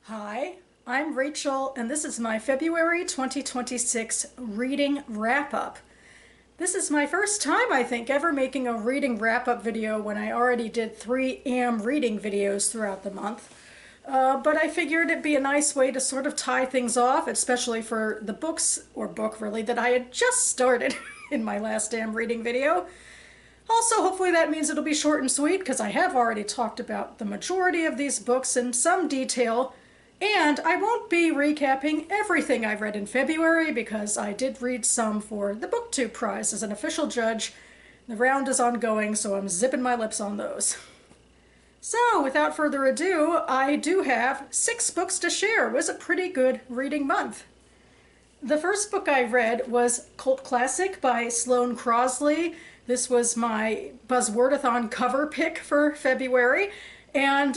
Hi, I'm Rachel, and this is my February 2026 reading wrap-up. This is my first time, I think, ever making a reading wrap-up video when I already did 3 AM reading videos throughout the month. But I figured it'd be a nice way to sort of tie things off, especially for the book really, that I had just started in my last AM reading video. Also, hopefully that means it'll be short and sweet, because I have already talked about the majority of these books in some detail, and I won't be recapping everything I've read in February, because I did read some for the BookTube Prize as an official judge. The round is ongoing, so I'm zipping my lips on those. So, without further ado, I do have 6 books to share. It was a pretty good reading month. The first book I read was Cult Classic by Sloane Crosley. This was my Buzzwordathon cover pick for February. And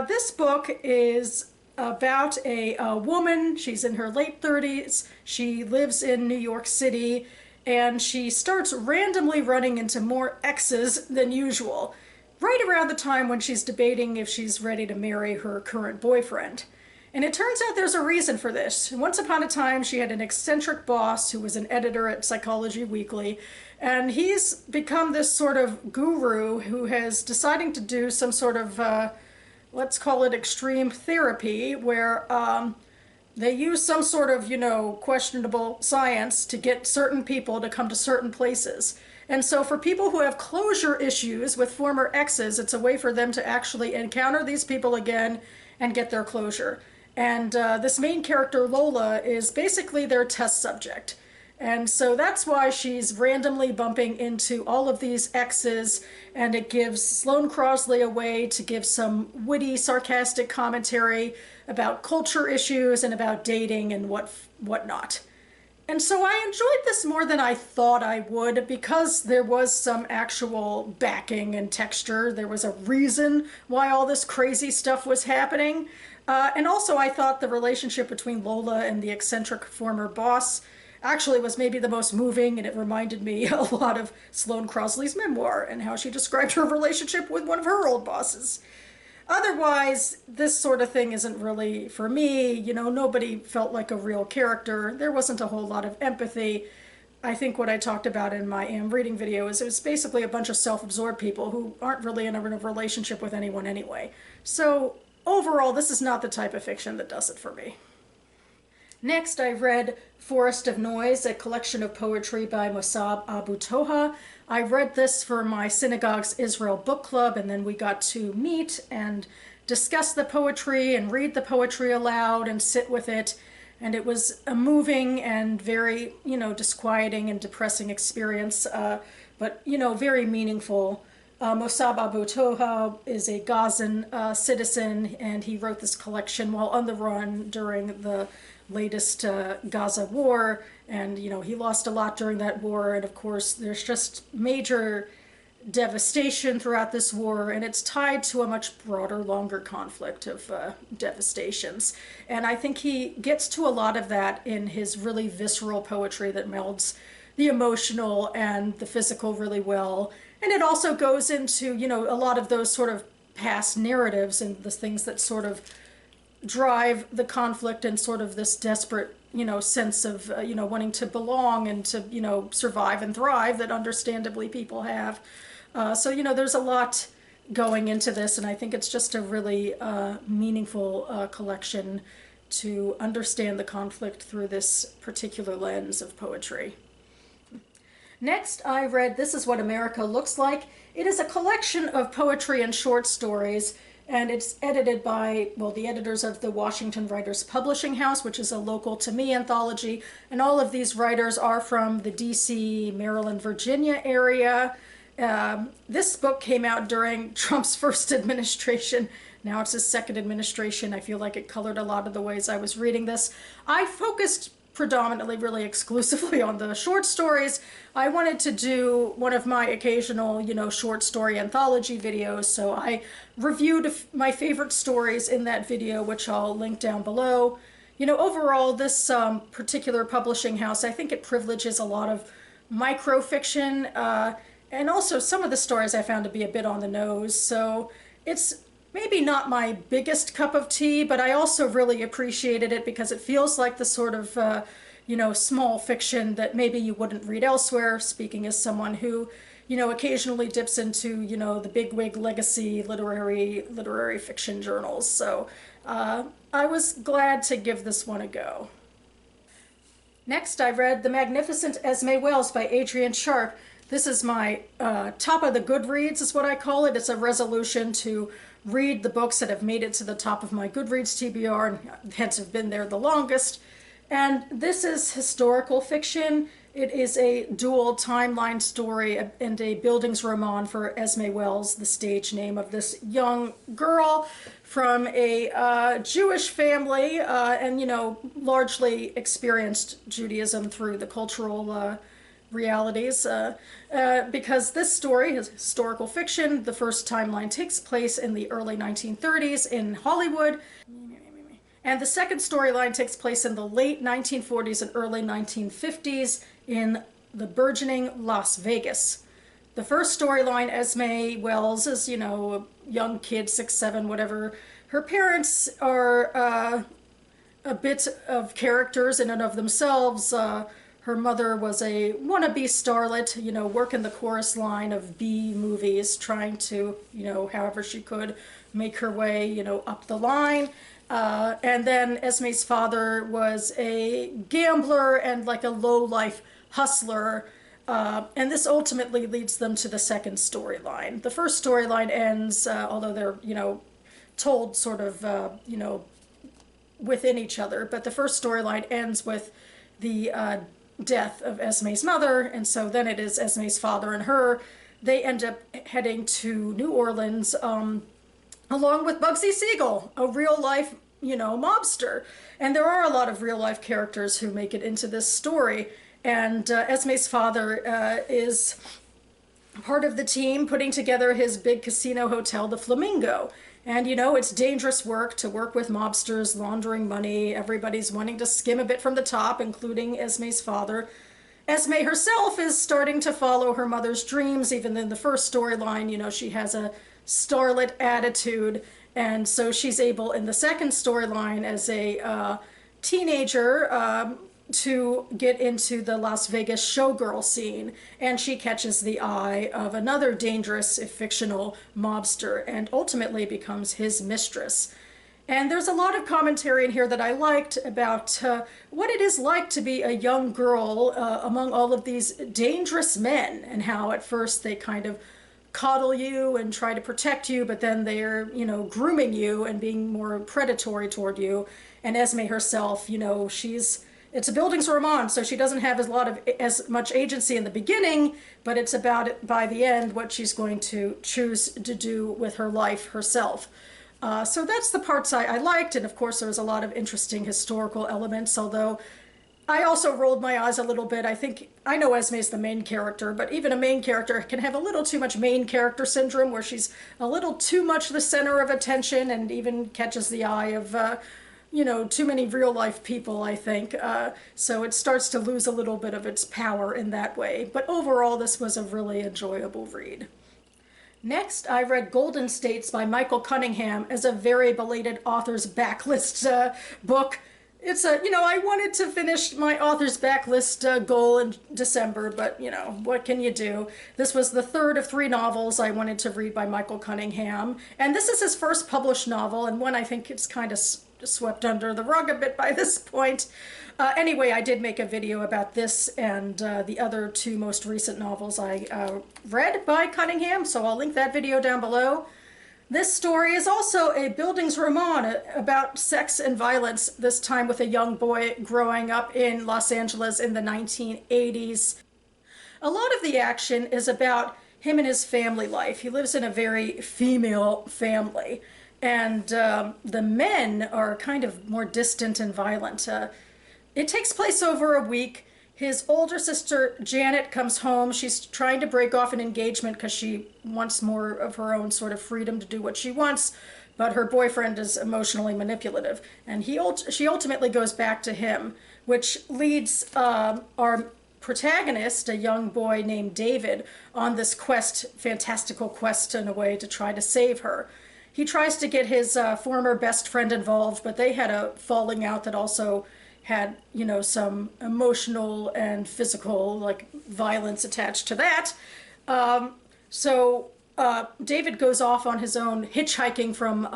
this book is about a woman. She's in her late 30s. She lives in New York City, and she starts randomly running into more exes than usual, right around the time when she's debating if she's ready to marry her current boyfriend. And it turns out there's a reason for this. Once upon a time, she had an eccentric boss who was an editor at Psychology Weekly, and he's become this sort of guru who has decided to do some sort of let's call it extreme therapy, where they use some sort of, questionable science to get certain people to come to certain places. And so for people who have closure issues with former exes, it's a way for them to actually encounter these people again and get their closure. And this main character, Lola, is basically their test subject. And so that's why she's randomly bumping into all of these exes, and it gives Sloane Crosley a way to give some witty, sarcastic commentary about culture issues and about dating and whatnot. And so I enjoyed this more than I thought I would, because there was some actual backing and texture. There was a reason why all this crazy stuff was happening. And also I thought the relationship between Lola and the eccentric former boss actually was maybe the most moving, and it reminded me a lot of Sloane Crosley's memoir and how she described her relationship with one of her old bosses. Otherwise, this sort of thing isn't really for me. Nobody felt like a real character. There wasn't a whole lot of empathy. I think what I talked about in my AM reading video is it was basically a bunch of self-absorbed people who aren't really in a relationship with anyone anyway. So overall, this is not the type of fiction that does it for me. Next, I read Forest of Noise, a collection of poetry by Mosab Abu Toha. I read this for my synagogue's Israel book club, and then we got to meet and discuss the poetry and read the poetry aloud and sit with it. And it was a moving and very, disquieting and depressing experience, but, very meaningful. Mosab Abu Toha is a Gazan citizen, and he wrote this collection while on the run during the latest Gaza war, and he lost a lot during that war, and of course there's just major devastation throughout this war, and it's tied to a much broader, longer conflict of devastations. And I think he gets to a lot of that in his really visceral poetry that melds the emotional and the physical really well. And it also goes into, a lot of those sort of past narratives and the things that sort of drive the conflict and sort of this desperate, sense of, wanting to belong and to, survive and thrive that understandably people have. So, there's a lot going into this, and I think it's just a really meaningful collection to understand the conflict through this particular lens of poetry. Next, I read This Is What America Looks Like. It is a collection of poetry and short stories, and it's edited by, the editors of the Washington Writers Publishing House, which is a local to me anthology, and all of these writers are from the DC, Maryland, Virginia area. This book came out during Trump's first administration. Now it's his second administration. I feel like it colored a lot of the ways I was reading this. I focused predominantly, really exclusively on the short stories. I wanted to do one of my occasional, short story anthology videos, so I reviewed my favorite stories in that video, which I'll link down below. Overall, this particular publishing house, I think it privileges a lot of microfiction, and also some of the stories I found to be a bit on the nose, so it's maybe not my biggest cup of tea, but I also really appreciated it because it feels like the sort of, small fiction that maybe you wouldn't read elsewhere, speaking as someone who, occasionally dips into, the bigwig legacy literary fiction journals. So I was glad to give this one a go. Next, I read The Magnificent Esme Wells by Adrienne Sharp. This is my top of the Goodreads, is what I call it. It's a resolution to read the books that have made it to the top of my Goodreads TBR and hence have been there the longest. And this is historical fiction. It is a dual timeline story and a Bildungsroman for Esme Wells, the stage name of this young girl from a Jewish family and, largely experienced Judaism through the cultural realities. Because this story is historical fiction. The first timeline takes place in the early 1930s in Hollywood. And the second storyline takes place in the late 1940s and early 1950s in the burgeoning Las Vegas. The first storyline, Esme Wells is, a young kid, 6, 7, whatever. Her parents are a bit of characters in and of themselves. Her mother was a wannabe starlet, working the chorus line of B movies, trying to, however she could make her way, up the line. And then Esme's father was a gambler and like a low-life hustler. And this ultimately leads them to the second storyline. The first storyline ends, although they're, told sort of, within each other. But the first storyline ends with the death of Esme's mother. And so then it is Esme's father and her. They end up heading to New Orleans, along with Bugsy Siegel, a real-life, mobster. And there are a lot of real-life characters who make it into this story. And Esme's father is part of the team putting together his big casino hotel, the Flamingo. And, it's dangerous work to work with mobsters, laundering money. Everybody's wanting to skim a bit from the top, including Esme's father. Esme herself is starting to follow her mother's dreams. Even in the first storyline, she has a starlet attitude. And so she's able, in the second storyline, as a teenager, to get into the Las Vegas showgirl scene, and she catches the eye of another dangerous, if fictional, mobster and ultimately becomes his mistress. And there's a lot of commentary in here that I liked about what it is like to be a young girl among all of these dangerous men, and how at first they kind of coddle you and try to protect you, but then they're, grooming you and being more predatory toward you. And Esme herself, it's a Bildungsroman, so she doesn't have as much agency in the beginning, but it's about, by the end, what she's going to choose to do with her life herself. So that's the parts I liked, and of course there was a lot of interesting historical elements, although I also rolled my eyes a little bit. I know Esme's the main character, but even a main character can have a little too much main character syndrome, where she's a little too much the center of attention and even catches the eye of too many real-life people, I think. So it starts to lose a little bit of its power in that way. But overall, this was a really enjoyable read. Next, I read Golden States by Michael Cunningham as a very belated author's backlist book. It's I wanted to finish my author's backlist goal in December, but, what can you do? This was the third of 3 novels I wanted to read by Michael Cunningham. And this is his first published novel, and one I think it's kind of swept under the rug a bit by this point. Anyway, I did make a video about this and the other 2 most recent novels I read by Cunningham, so I'll link that video down below. This story is also a Bildungsroman about sex and violence, this time with a young boy growing up in Los Angeles in the 1980s. A lot of the action is about him and his family life. He lives in a very female family, and the men are kind of more distant and violent. It takes place over a week. His older sister, Janet, comes home. She's trying to break off an engagement because she wants more of her own sort of freedom to do what she wants, but her boyfriend is emotionally manipulative. And she ultimately goes back to him, which leads our protagonist, a young boy named David, on this quest, fantastical quest in a way, to try to save her. he tries to get his former best friend involved, but they had a falling out that also had, you know, some emotional and physical, like, violence attached to that. So David goes off on his own, hitchhiking from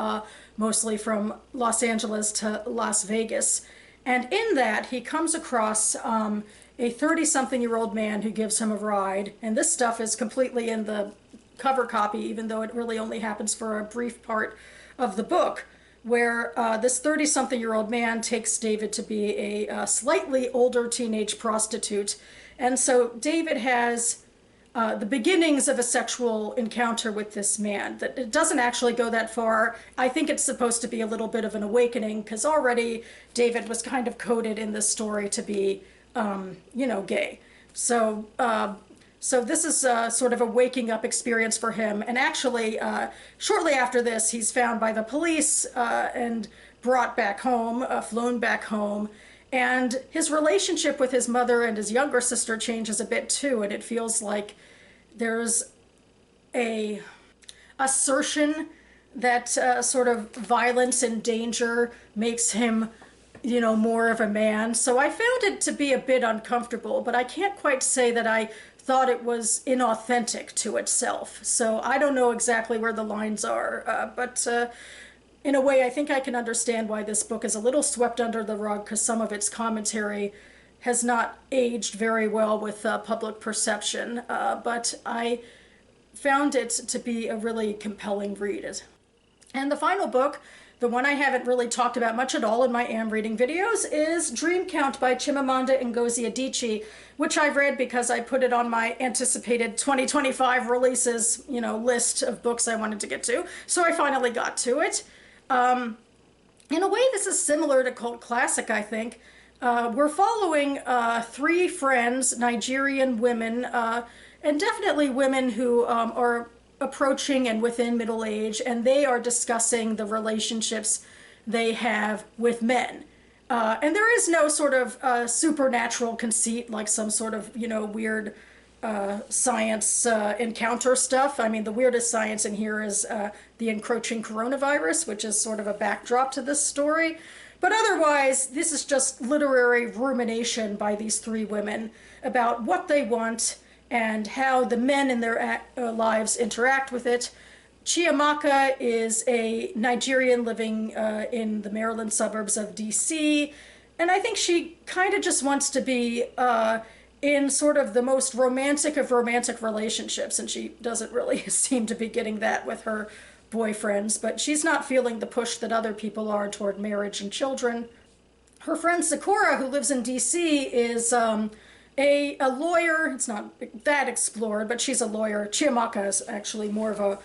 mostly from Los Angeles to Las Vegas. And in that, he comes across a 30-something-year-old man who gives him a ride. And this stuff is completely in the cover copy, even though it really only happens for a brief part of the book, where this 30-something-year-old man takes David to be a slightly older teenage prostitute. And so David has the beginnings of a sexual encounter with this man. That it doesn't actually go that far. I think it's supposed to be a little bit of an awakening, because already David was kind of coded in this story to be, you know, gay. So this is sort of a waking up experience for him. And actually, shortly after this, he's found by the police and brought back home, flown back home. And his relationship with his mother and his younger sister changes a bit too. And it feels like there's a assertion that sort of violence and danger makes him, you know, more of a man. So I found it to be a bit uncomfortable, but I can't quite say that I thought it was inauthentic to itself. So I don't know exactly where the lines are, but in a way I think I can understand why this book is a little swept under the rug, because some of its commentary has not aged very well with public perception, but I found it to be a really compelling read. And the final book, the one I haven't really talked about much at all in my Am Reading videos, is Dream Count by Chimamanda Ngozi Adichie, which I've read because I put it on my anticipated 2025 releases, you know, list of books I wanted to get to. So I finally got to it. In a way, this is similar to Cult Classic, I think. We're following three friends, Nigerian women, and definitely women who are approaching and within middle age, and they are discussing the relationships they have with men. And there is no sort of supernatural conceit, like some sort of, you know, weird science encounter stuff. I mean, the weirdest science in here is the encroaching coronavirus, which is sort of a backdrop to this story. But otherwise, this is just literary rumination by these three women about what they want and how the men in their lives interact with it. Chiamaka is a Nigerian living in the Maryland suburbs of DC, and I think she kind of just wants to be in sort of the most romantic of romantic relationships, and she doesn't really seem to be getting that with her boyfriends, but she's not feeling the push that other people are toward marriage and children. Her friend Sakura, who lives in DC, is a lawyer. It's not that explored, but she's a lawyer. Chiamaka is actually more of a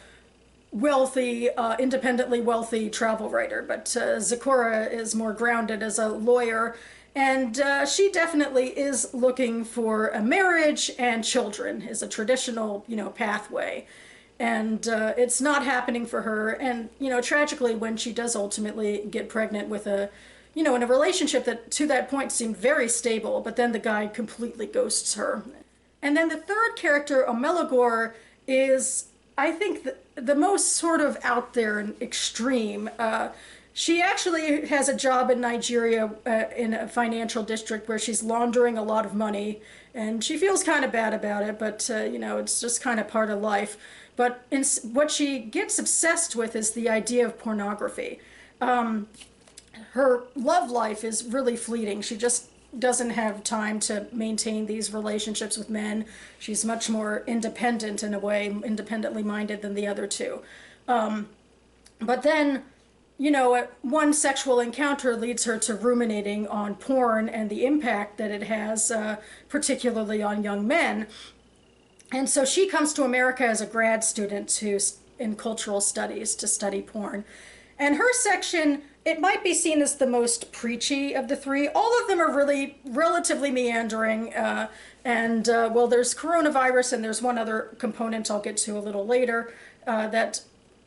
wealthy, independently wealthy travel writer, but Sakura is more grounded as a lawyer, and she definitely is looking for a marriage and children, is a traditional, you know, pathway. And it's not happening for her. And, you know, tragically, when she does ultimately get pregnant with a, you know, in a relationship that to that point seemed very stable, but then the guy completely ghosts her. And then the third character, Omelagor, is, I think, the most sort of out there and extreme. She actually has a job in Nigeria in a financial district where she's laundering a lot of money, and she feels kind of bad about it, but, you know, it's just kind of part of life. But what she gets obsessed with is the idea of pornography. Her love life is really fleeting. She just doesn't have time to maintain these relationships with men. She's much more independent in a way, independently minded than the other two. But then, you know, one sexual encounter leads her to ruminating on porn and the impact that it has, particularly on young men. And so she comes to America as a grad student in cultural studies to study porn. And her section, it might be seen as the most preachy of the three. All of them are really relatively meandering. Well, there's coronavirus, and there's one other component I'll get to a little later that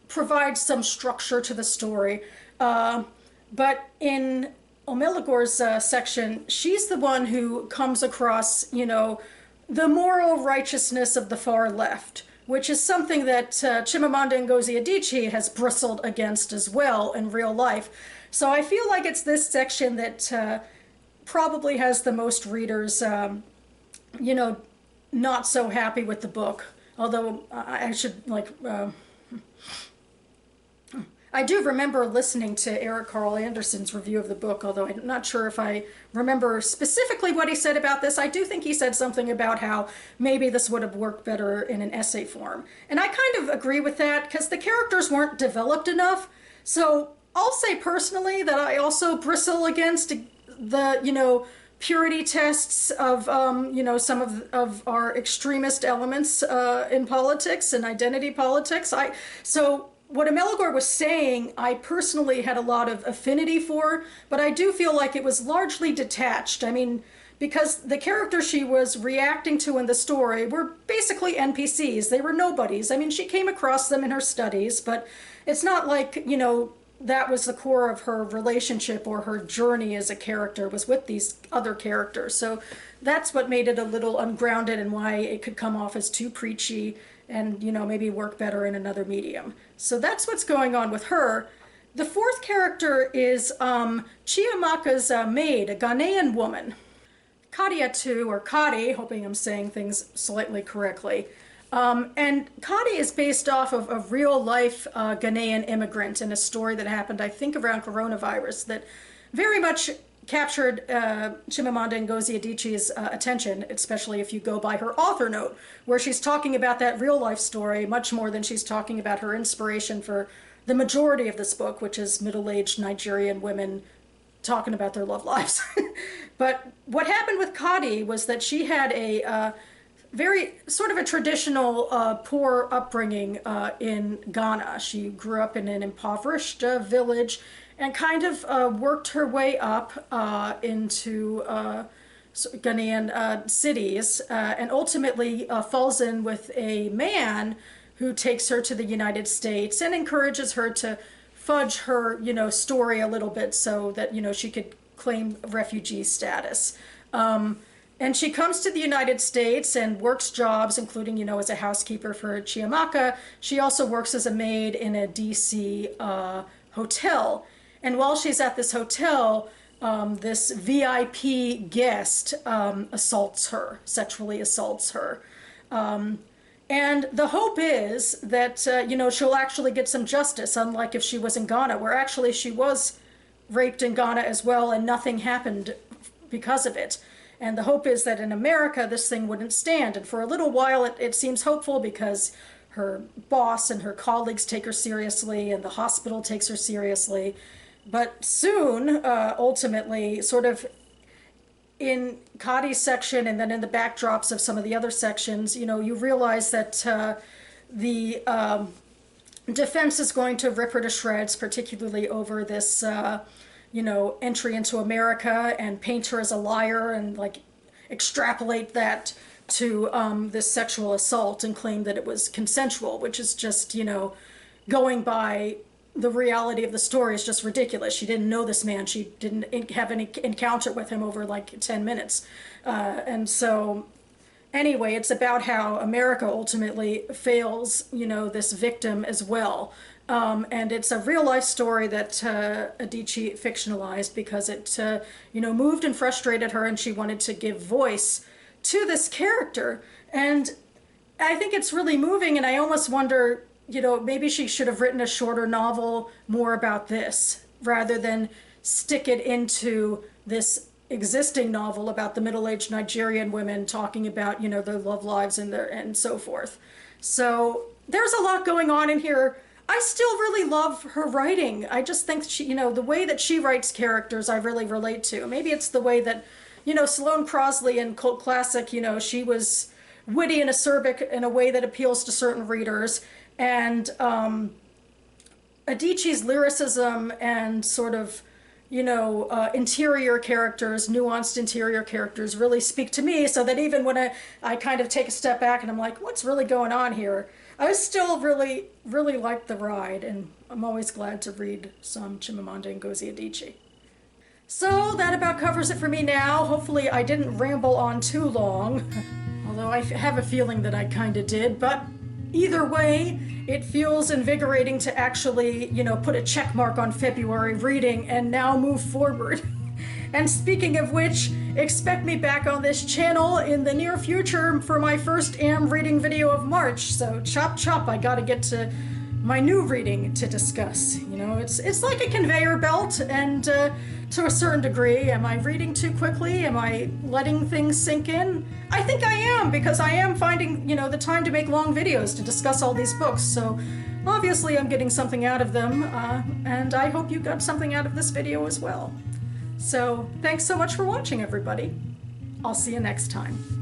provides some structure to the story. But in Omelagor's section, she's the one who comes across, you know, the moral righteousness of the far left, which is something that Chimamanda Ngozi Adichie has bristled against as well in real life. So I feel like it's this section that probably has the most readers, you know, not so happy with the book. Although I should, like, I do remember listening to Eric Carl Anderson's review of the book, although I'm not sure if I remember specifically what he said about this. I do think he said something about how maybe this would have worked better in an essay form. And I kind of agree with that because the characters weren't developed enough. So I'll say personally that I also bristle against the, you know, purity tests of, you know, some of our extremist elements in politics and identity politics. So what Amelagor was saying, I personally had a lot of affinity for, but I do feel like it was largely detached. I mean, because the characters she was reacting to in the story were basically NPCs. They were nobodies. I mean, she came across them in her studies, but it's not like, you know, that was the core of her relationship or her journey as a character, was with these other characters. So that's what made it a little ungrounded and why it could come off as too preachy and, you know, maybe work better in another medium. So that's what's going on with her. The fourth character is Chiamaka's maid, a Ghanaian woman. Kadiatu, or Kadi, hoping I'm saying things slightly correctly. And Kadi is based off of a real-life Ghanaian immigrant in a story that happened, I think, around coronavirus that very much captured Chimamanda Ngozi Adichie's attention, especially if you go by her author note, where she's talking about that real-life story much more than she's talking about her inspiration for the majority of this book, which is middle-aged Nigerian women talking about their love lives. But what happened with Kadi was that she had a very sort of a traditional poor upbringing in Ghana. She grew up in an impoverished village and kind of worked her way up into Ghanaian cities and ultimately falls in with a man who takes her to the United States and encourages her to fudge her, you know, story a little bit so that, you know, she could claim refugee status. And she comes to the United States and works jobs, including, you know, as a housekeeper for Chiamaka. She also works as a maid in a DC hotel. And while she's at this hotel, this VIP guest assaults her, sexually assaults her. And the hope is that, you know, she'll actually get some justice, unlike if she was in Ghana, where actually she was raped in Ghana as well and nothing happened because of it. And the hope is that in America, this thing wouldn't stand. And for a little while, it seems hopeful because her boss and her colleagues take her seriously and the hospital takes her seriously. But soon, ultimately, sort of in Kadi's section and then in the backdrops of some of the other sections, you know, you realize that the defense is going to rip her to shreds, particularly over this you know, entry into America, and paint her as a liar and like extrapolate that to this sexual assault and claim that it was consensual, which is just, you know, going by the reality of the story is just ridiculous. She didn't know this man. She didn't have any encounter with him over like 10 minutes. And so anyway, it's about how America ultimately fails, you know, this victim as well. And it's a real life story that Adichie fictionalized because it, you know, moved and frustrated her, and she wanted to give voice to this character. And I think it's really moving, and I almost wonder, you know, maybe she should have written a shorter novel more about this rather than stick it into this existing novel about the middle-aged Nigerian women talking about, you know, their love lives and so forth. So there's a lot going on in here. I still really love her writing. I just think she, you know, the way that she writes characters I really relate to. Maybe it's the way that, you know, Sloane Crosley in Cult Classic, you know, she was witty and acerbic in a way that appeals to certain readers. And Adichie's lyricism and sort of, you know, interior characters, nuanced interior characters really speak to me, so that even when I kind of take a step back and I'm like, what's really going on here? I still really, really like the ride, and I'm always glad to read some Chimamanda Ngozi Adichie. So that about covers it for me now. Hopefully I didn't ramble on too long, although I have a feeling that I kind of did, but Either way, it feels invigorating to actually, put a check mark on February reading and now move forward. And speaking of which, expect me back on this channel in the near future for my first AM reading video of March. So chop chop, I gotta get to my new reading to discuss. It's like a conveyor belt, and to a certain degree, am I reading too quickly? Am I letting things sink in? I think I am, because I am finding, the time to make long videos to discuss all these books. So obviously I'm getting something out of them, and I hope you got something out of this video as well. So thanks so much for watching, everybody. I'll see you next time.